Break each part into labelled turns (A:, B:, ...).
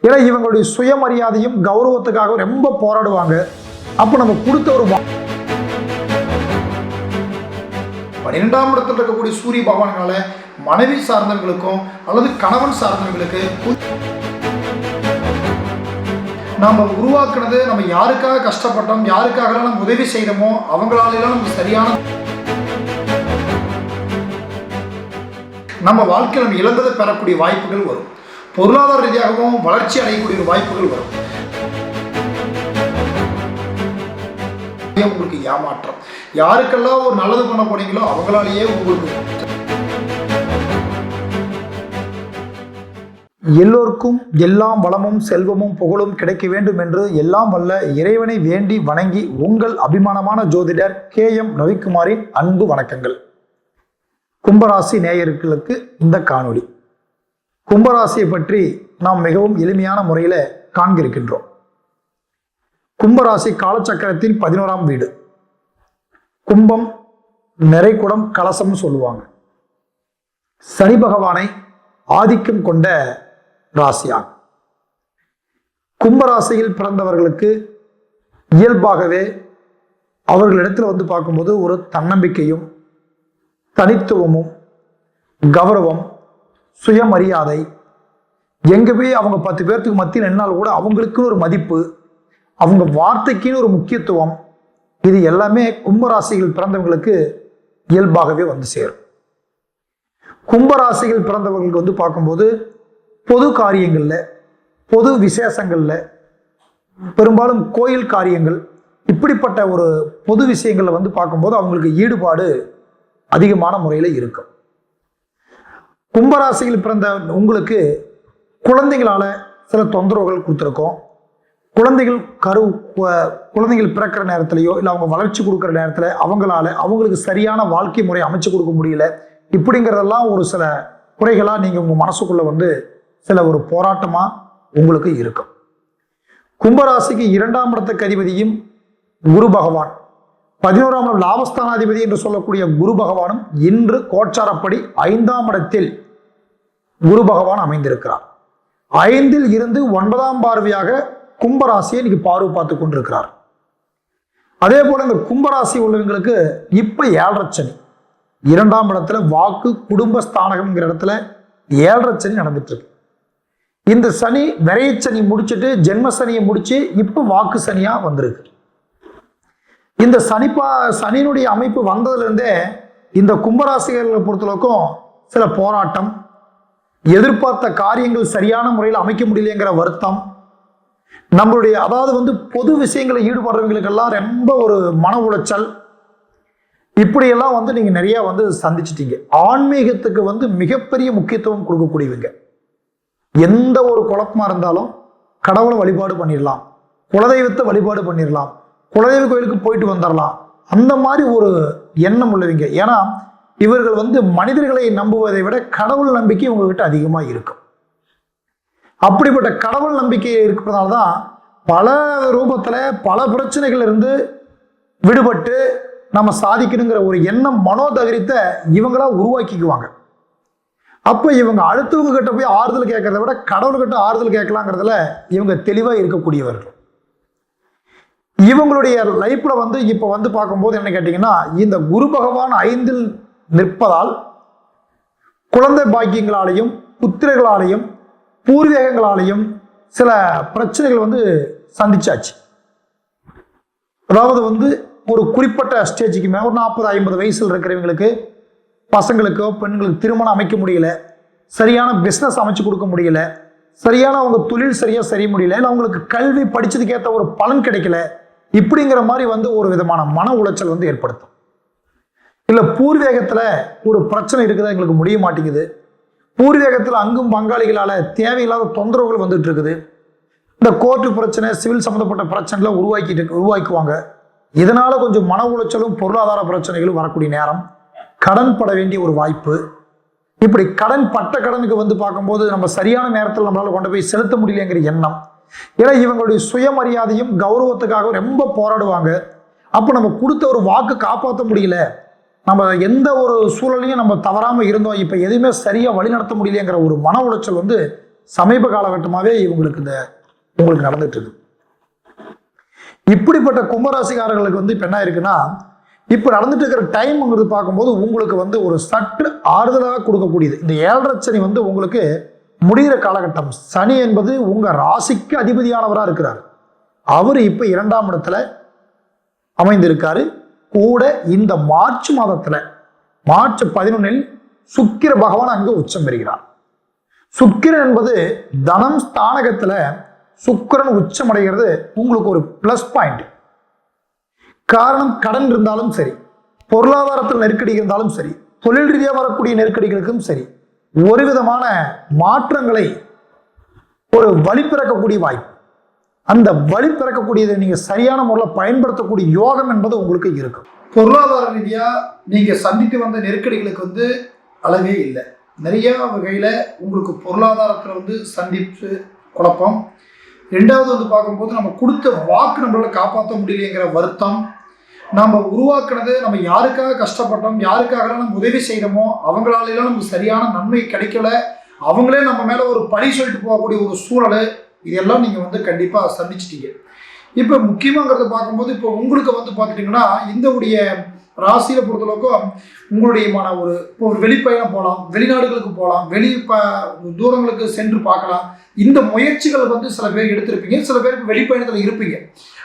A: ஏன்னா இவங்களுடைய சுயமரியாதையும் கௌரவத்துக்காக ரொம்ப போராடுவாங்க. அப்போ நம்ம கொடுத்த ஒரு
B: 12ஆம் இடத்துல இருக்கக்கூடிய சூரிய பகவானால மனைவி சார்ந்தவர்களுக்கும் அல்லது கணவன் சார்ந்தவர்களுக்கு நம்ம உருவாக்குனது, நம்ம யாருக்காக கஷ்டப்பட்டோம், யாருக்காக நம்ம உதவி செய்தோமோ அவங்களாலாம் நம்ம சரியான நம்ம வாழ்க்கையில் நம்ம இழந்ததை பெறக்கூடிய வாய்ப்புகள் வரும். பொருளாதார ரீதியாகவும் வளர்ச்சி அடையக்கூடிய வாய்ப்புகள் வரும். உங்களுக்கு ஏமாற்றம், யாருக்கெல்லாம் ஒரு நல்லது பண்ண போனீங்களோ அவங்களாலேயே உங்களுக்கு.
A: எல்லோருக்கும் எல்லாம் வளமும் செல்வமும் புகழும் கிடைக்க வேண்டும் என்று எல்லாம் வல்ல இறைவனை வேண்டி வணங்கி உங்கள் அபிமானமான ஜோதிடர் KM ரவிக்குமாரின் அன்பு வணக்கங்கள். கும்பராசி நேயர்களுக்கு இந்த காணொளி. கும்பராசியை பற்றி நாம் மிகவும் எளிமையான முறையில் காண்கிருக்கின்றோம். கும்பராசி காலச்சக்கரத்தின் 11ஆம் வீடு. கும்பம் நிறைகுடம் கலசம் சொல்லுவாங்க. சனி பகவானை ஆதிக்கம் கொண்ட ராசியாகும். கும்பராசியில் பிறந்தவர்களுக்கு இயல்பாகவே அவர்களிடத்தில் பார்க்கும்போது ஒரு தன்னம்பிக்கையும் தனித்துவமும் கௌரவம் சுயமரியாதை, எங்க போய் அவங்க 10 பேர்த்துக்கு மத்தியில் என்னால் கூட அவங்களுக்குன்னு ஒரு மதிப்பு, அவங்க வார்த்தைக்குன்னு ஒரு முக்கியத்துவம், இது எல்லாமே கும்பராசிகள் பிறந்தவங்களுக்கு இயல்பாகவே சேரும். கும்பராசிகள் பிறந்தவங்களுக்கு பார்க்கும்போது பொது காரியங்கள்ல, பொது விசேஷங்கள்ல, பெரும்பாலும் கோயில் காரியங்கள், இப்படிப்பட்ட ஒரு பொது விஷயங்கள்ல பார்க்கும்போது அவங்களுக்கு ஈடுபாடு அதிகமான முறையில் இருக்கும். கும்பராசியில் பிறந்த உங்களுக்கு குழந்தைகளால சில தொந்தரவுகள் கொடுத்துருக்கோம். குழந்தைகள் பிறக்கிற நேரத்திலையோ இல்லை அவங்க வளர்ச்சி கொடுக்குற நேரத்தில் அவங்களுக்கு சரியான வாழ்க்கை முறை அமைச்சு கொடுக்க முடியல. இப்படிங்கிறதெல்லாம் ஒரு சில குறைகளாக நீங்கள் உங்கள் மனசுக்குள்ள சில ஒரு போராட்டமாக உங்களுக்கு இருக்கும். கும்பராசிக்கு 2ஆம் இடத்துக்கு அதிபதியும் குரு பகவான், 11ஆம் இடம் லாபஸ்தானாதிபதி என்று சொல்லக்கூடிய குரு பகவானும் இன்று கோச்சாரப்படி 5ஆம் இடத்தில் குரு பகவான் அமைந்திருக்கிறார். 5ல் இருந்து 9ஆம் பார்வையாக கும்பராசியை இன்னைக்கு பார்வை பார்த்து கொண்டிருக்கிறார். அதே போல இந்த கும்பராசி உள்ளவங்களுக்கு இப்ப 7.5 சனி, 2ஆம் இடத்துல வாக்கு குடும்பஸ்தானகம்ங்கிற இடத்துல 7.5 சனி நடந்துட்டு இருக்கு. இந்த சனி விரையச்சனி முடிச்சுட்டு ஜென்ம சனியை முடிச்சு இப்ப வாக்கு சனியா வந்திருக்கு. இந்த சனியினுடைய அமைப்பு வந்ததுல இருந்தே இந்த கும்பராசிகளை பொறுத்தளவுக்கும் சில போராட்டம், எதிர்பார்த்த காரியங்கள் சரியான முறையில் அமைக்க முடியலைங்கிற வருத்தம், நம்மளுடைய அதாவது பொது விஷயங்களை ஈடுபடுறவங்களுக்கெல்லாம் ரொம்ப ஒரு மன உளைச்சல், இப்படியெல்லாம் நீங்க நிறைய சந்திச்சிட்டீங்க. ஆன்மீகத்துக்கு மிகப்பெரிய முக்கியத்துவம் கொடுக்கக்கூடியவங்க. எந்த ஒரு குழப்பமா இருந்தாலும் கடவுளை வழிபாடு பண்ணிடலாம், குலதெய்வத்தை வழிபாடு பண்ணிடலாம், குலதெய்வ கோயிலுக்கு போயிட்டு வந்துடலாம், அந்த மாதிரி ஒரு எண்ணம் உள்ளவங்க. ஏன்னா இவர்கள் மனிதர்களை நம்புவதை விட கடவுள் நம்பிக்கை உங்ககிட்ட அதிகமா இருக்கும். அப்படிப்பட்ட கடவுள் நம்பிக்கை இருக்கிறதுனால தான் பல ரூபத்துல பல பிரச்சனைகள் இருந்து விடுபட்டு நம்ம சாதிக்கணுங்கிற ஒரு எண்ணம் மனோதகரித்தை இவங்களா உருவாக்கிக்குவாங்க. அப்ப இவங்க அடுத்தவங்க கிட்ட போய் ஆறுதல் கேட்கறத விட கடவுள்கிட்ட ஆறுதல் கேட்கலாங்கிறதுல இவங்க தெளிவா இருக்கக்கூடியவர்கள். இவங்களுடைய லைஃப்ல இப்ப பார்க்கும்போது என்ன கேட்டீங்கன்னா, இந்த குரு பகவான் 5ல் நிற்பதால் குழந்தை பாக்கியங்களாலையும் புத்திரர்களாலையும் பூர்வீகங்களாலையும் சில பிரச்சனைகள் சந்திச்சாச்சு. அதாவது ஒரு குறிப்பிட்ட ஸ்டேஜுக்கு மேலே ஒரு 40-50 வயசுல இருக்கிறவங்களுக்கு பசங்களுக்கோ பெண்களுக்கு திருமணம் அமைக்க முடியல, சரியான பிஸ்னஸ் அமைச்சு கொடுக்க முடியல, சரியான அவங்க தொழில் சரியா செய்ய முடியல, இல்லை அவங்களுக்கு கல்வி படிச்சதுக்கு ஏற்ற ஒரு பலன் கிடைக்கல, இப்படிங்கிற மாதிரி ஒரு விதமான மன உளைச்சல் ஏற்படுத்தும். இல்லை பூர்வீகத்துல ஒரு பிரச்சனை இருக்குது, எங்களுக்கு முடிய மாட்டேங்குது, பூர்வீகத்தில் அங்கும் பங்காளிகளால தேவையில்லாத தொந்தரவுகள் வந்துட்டு இருக்குது, இந்த கோர்ட்டு பிரச்சனை சிவில் சம்பந்தப்பட்ட பிரச்சனைகளை உருவாக்குவாங்க. இதனால கொஞ்சம் மன உளைச்சலும் பொருளாதார பிரச்சனைகளும் வரக்கூடிய நேரம், கடன் பட வேண்டிய ஒரு வாய்ப்பு. இப்படி கடன் பட்ட கடனுக்கு பார்க்கும்போது நம்ம சரியான நேரத்தில் நம்மளால கொண்டு போய் செலுத்த முடியலங்கிற எண்ணம். ஏன்னா இவங்களுடைய சுயமரியாதையும் கௌரவத்துக்காக ரொம்ப போராடுவாங்க. அப்போ நம்ம கொடுத்த ஒரு வாக்கு காப்பாற்ற முடியல, நம்ம எந்த ஒரு சூழலையும் நம்ம தவறாம இருந்தோம், இப்ப எதுவுமே சரியா வழி நடத்த முடியலங்கிற ஒரு மன உளைச்சல் சமீப காலகட்டமாகவே உங்களுக்கு நடந்துட்டு இருக்கு. இப்படிப்பட்ட கும்பராசிக்காரர்களுக்கு இப்போ என்ன இருக்குன்னா, இப்போ நடந்துட்டு இருக்கிற டைம்ங்கிறது பார்க்கும்போது உங்களுக்கு ஒரு சற்று ஆறுதலாக கொடுக்கக்கூடியது. இந்த 7.5 சனி உங்களுக்கு முடிகிற காலகட்டம். சனி என்பது உங்க ராசிக்கு அதிபதியானவராக இருக்கிறார். அவர் இப்போ 2ஆம் இடத்துல அமைந்திருக்காரு. கூட இந்த மார்ச் மாதத்துல மார்ச் 11 சுக்கிர பகவான் அங்கு உச்சம் பெறுகிறார். சுக்கிரன் என்பது தனம் ஸ்தானகத்துல சுக்கிரன் உச்சம் அடைகிறது உங்களுக்கு ஒரு பிளஸ் பாயிண்ட். காரணம், கடன் இருந்தாலும் சரி, பொருளாதாரத்தில் நெருக்கடி இருந்தாலும் சரி, தொழில் ரீதியாக வரக்கூடிய நெருக்கடிகளுக்கும் சரி, ஒரு விதமான மாற்றங்களை ஒரு வழி பிறக்கக்கூடிய வாய்ப்பு. அந்த வழி பிறக்கக்கூடியதை நீங்க சரியான முறையில் பயன்படுத்தக்கூடிய யோகம் என்பது உங்களுக்கு இருக்கும்.
B: பொருளாதார ரீதியா நீங்க சந்தித்து வந்த நெருக்கடிகளுக்கு அளவே இல்லை. நிறைய வகையில உங்களுக்கு பொருளாதாரத்துல சந்திப்பு குழப்பம். ரெண்டாவது பார்க்கும்போது நம்ம கொடுத்த வாக்கு நம்மளால காப்பாற்ற முடியலைங்கிற வருத்தம். நம்ம உருவாக்குனது, நம்ம யாருக்காக கஷ்டப்பட்டோம், யாருக்காக நம்ம உதவி செய்யணுமோ அவங்களாலாம் நமக்கு சரியான நன்மை கிடைக்கல, அவங்களே நம்ம மேல ஒரு பழி சொல்லிட்டு போகக்கூடிய ஒரு சூழல், இதெல்லாம் நீங்க கண்டிப்பா சந்திச்சிட்டீங்க. இப்போ முக்கியமாங்கிறத பார்க்கும்போது இப்போ உங்களுக்கு பார்த்துட்டிங்கன்னா இந்த உடைய ராசியில பொறுத்தளவுக்கும் உங்களுடைய ஒரு வெளிப்பயணம் போகலாம், வெளிநாடுகளுக்கு போகலாம், தூரங்களுக்கு சென்று பார்க்கலாம். இந்த முயற்சிகள் சில பேர் எடுத்திருப்பீங்க, சில பேருக்கு வெளிப்பயணத்தில் இருப்பீங்க.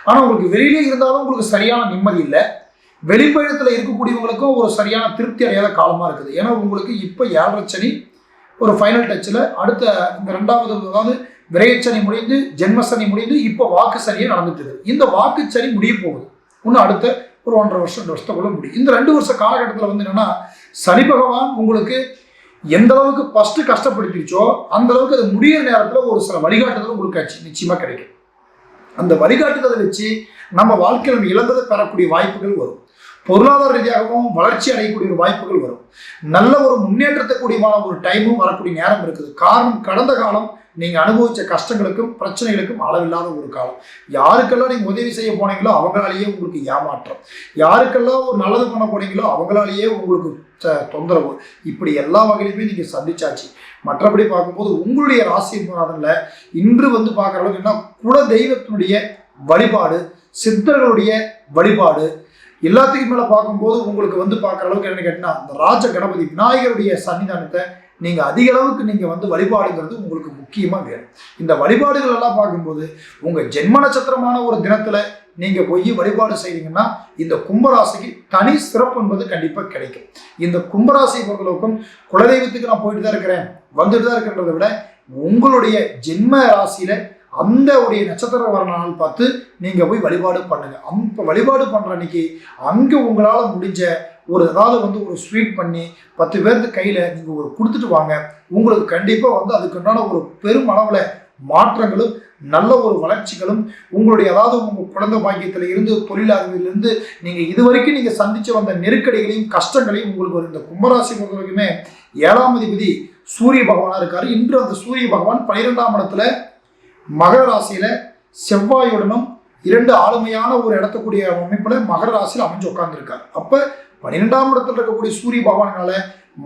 B: ஆனால் உங்களுக்கு வெளியிலே இருந்தாலும் உங்களுக்கு சரியான நிம்மதி இல்லை. வெளிப்பயணத்தில் இருக்கக்கூடியவங்களுக்கும் ஒரு சரியான திருப்தி அடையாத காலமாக இருக்குது. ஏன்னா உங்களுக்கு இப்போ 7.5 சனி ஒரு ஃபைனல் டச்சில் அடுத்த இந்த 2வது, அதாவது விரையச்சனி முடிந்து ஜென்மசனி முடிந்து இப்போ வாக்கு சனியே நடந்துட்டு இருக்குது. இந்த வாக்கு சனி முடிய போகுது. இன்னும் அடுத்த ஒரு 1.5 வருஷம் 2 வருஷத்துக்குள்ள முடியும். இந்த 2 வருஷ காலகட்டத்தில் என்னன்னா, சனி பகவான் உங்களுக்கு எந்த அளவுக்கு ஃபர்ஸ்ட் கஷ்டப்படுத்திச்சோ அந்த அளவுக்கு அது முடிகிற நேரத்தில் ஒரு சில வழிகாட்டுதல் உங்களுக்கு நிச்சயமா கிடைக்கும். அந்த வழிகாட்டுதலை வச்சு நம்ம வாழ்க்கையில் நம்ம இழந்ததை பெறக்கூடிய வாய்ப்புகள் வரும். பொருளாதார ரீதியாகவும் வளர்ச்சி அடையக்கூடிய வாய்ப்புகள் வரும். நல்ல ஒரு முன்னேற்றத்தை கூடியமான ஒரு டைமும் வரக்கூடிய நேரம் இருக்குது. காரணம், கடந்த காலம் நீங்க அனுபவிச்ச கஷ்டங்களுக்கும் பிரச்சனைகளுக்கும் அளவில்லாத ஒரு காலம். யாருக்கெல்லாம் நீங்க உதவி செய்ய போனீங்களோ அவங்களாலேயே உங்களுக்கு ஏமாற்றம், யாருக்கெல்லாம் ஒரு நல்லது பண்ண போனீங்களோ அவங்களாலேயே உங்களுக்கு தொந்தரவு, இப்படி எல்லா வகையிலுமே நீங்க சந்திச்சாச்சு. மற்றபடி பார்க்கும்போது உங்களுடைய ராசி மாதம்ல இன்று பார்க்குற அளவுக்கு என்ன, குல தெய்வத்தினுடைய வழிபாடு, சித்தர்களுடைய வழிபாடு, எல்லாத்துக்கும் மேல பார்க்கும்போது உங்களுக்கு பார்க்குற அளவுக்கு என்ன கேட்டீங்கன்னா, இந்த ராஜ கணபதி விநாயகருடைய சன்னிதானத்தை நீங்க அதிக அளவுக்கு நீங்க வழிபாடுங்கிறது உங்களுக்கு முக்கியமா வேணும். இந்த வழிபாடுகள் எல்லாம் பார்க்கும்போது உங்க ஜென்ம நட்சத்திரமான ஒரு தினத்துல நீங்க போய் வழிபாடு செய்தீங்கன்னா இந்த கும்பராசிக்கு தனி சிறப்பு என்பது கண்டிப்பா கிடைக்கும். இந்த கும்பராசி பொறுத்தளவுக்கும் குலதெய்வத்துக்கு நான் போயிட்டு தான் இருக்கிறேன், வந்துட்டு தான் இருக்கிறத விட உங்களுடைய ஜென்ம ராசியில அந்த உடைய நட்சத்திரம் வர நாள் பார்த்து நீங்க போய் வழிபாடு பண்ணுங்க. அந்த வழிபாடு பண்ற அன்னைக்கு அங்க உங்களால முடிஞ்ச ஏதாவது ஒரு ஸ்வீட் பண்ணி 10 பேருக்கு கையில நீங்க ஒரு கொடுத்துட்டு வாங்க. உங்களுக்கு கண்டிப்பா அதுக்குண்டான ஒரு பெரும் அளவுல மாற்றங்களும் நல்ல ஒரு வளர்ச்சிகளும் உங்களுடைய, அதாவது உங்க குழந்தை பாக்கியத்துல இருந்து தொழிலாளர்களிலிருந்து நீங்க இதுவரைக்கும் நீங்க சந்திச்சு வந்த நெருக்கடிகளையும் கஷ்டங்களையும் உங்களுக்கு இந்த கும்பராசி பொறுத்த வரைக்குமே 7ஆம் அதிபதி சூரிய பகவானா இருக்காரு. இன்று அந்த சூரிய பகவான் 12ஆம் இடத்துல மகர ராசியில செவ்வாயுடனும் 2 ஆளுமையான ஒரு இடத்தக்கூடிய அமைப்புல மகர ராசியில் அமைஞ்சு உட்கார்ந்துருக்காரு. அப்ப 12ஆம் இடத்துல இருக்கக்கூடிய சூரிய பகவானால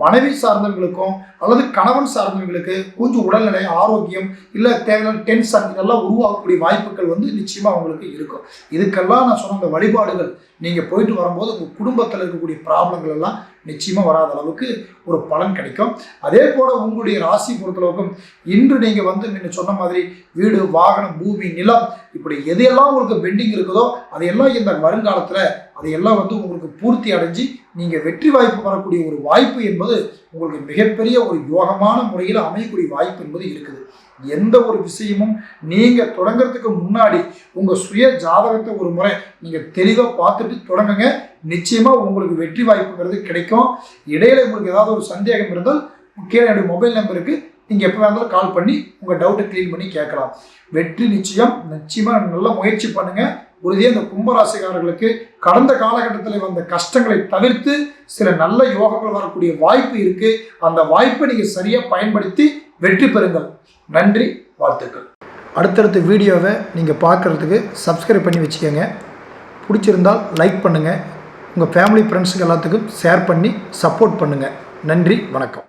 B: மனைவி சார்ந்தவங்களுக்கும் அல்லது கணவன் சார்ந்தவங்களுக்கு கொஞ்சம் உடல்நிலை, ஆரோக்கியம், இல்லை தேவையான டென்ஷன் இதெல்லாம் உருவாகக்கூடிய வாய்ப்புகள் நிச்சயமா அவங்களுக்கு இருக்கும். இதுக்கெல்லாம் நான் சொன்ன அந்த வழிபாடுகள் நீங்க போயிட்டு வரும்போது உங்க குடும்பத்தில் இருக்கக்கூடிய ப்ராப்ளங்கள் எல்லாம் நிச்சயமா வராத அளவுக்கு ஒரு பலன் கிடைக்கும். அதே போல உங்களுடைய ராசி பொறுத்தளவுக்கும் இன்று நீங்க நீங்க சொன்ன மாதிரி வீடு, வாகனம், பூமி, நிலம், இப்படி எதையெல்லாம் உங்களுக்கு பெண்டிங் இருக்குதோ அதையெல்லாம் இந்த வருங்காலத்துல அதையெல்லாம் உங்களுக்கு பூர்த்தி அடைஞ்சு நீங்க வெற்றி வாய்ப்பு வரக்கூடிய ஒரு வாய்ப்பு என்பது உங்களுக்கு மிகப்பெரிய ஒரு யோகமான முறையில் அமையக்கூடிய வாய்ப்பு என்பது இருக்குது. எந்த ஒரு விஷயமும் நீங்க தொடங்கிறதுக்கு முன்னாடி உங்க சுய ஜாதகத்தை ஒரு முறை நீங்க தெளிவாக பார்த்துட்டு தொடங்குங்க. நிச்சயமா உங்களுக்கு வெற்றி வாய்ப்புங்கிறது கிடைக்கும். இடையில உங்களுக்கு ஏதாவது ஒரு சந்தேகம் இருந்தால் கீழே என்னுடைய மொபைல் நம்பருக்கு நீங்க எப்போ வேணாலும் கால் பண்ணி உங்க டவுட்டை கிளீன் பண்ணி கேட்கலாம். வெற்றி நிச்சயமா நல்ல முயற்சி பண்ணுங்க. உறுதியாக இந்த கும்பராசிக்காரர்களுக்கு கடந்த காலகட்டத்தில் வந்த கஷ்டங்களை தவிர்த்து சில நல்ல யோகங்கள் வரக்கூடிய வாய்ப்பு இருக்கு. அந்த வாய்ப்பை நீங்க சரியா பயன்படுத்தி வெற்றி பெறுங்கள். நன்றி, வாழ்த்துக்கள். அடுத்தடுத்த வீடியோவை நீங்கள் பார்க்குறதுக்கு சப்ஸ்கிரைப் பண்ணி வச்சுக்கோங்க. பிடிச்சிருந்தால் லைக் பண்ணுங்கள். உங்கள் ஃபேமிலி ஃப்ரெண்ட்ஸுக்கு எல்லாத்துக்கும் ஷேர் பண்ணி சப்போர்ட் பண்ணுங்கள். நன்றி, வணக்கம்.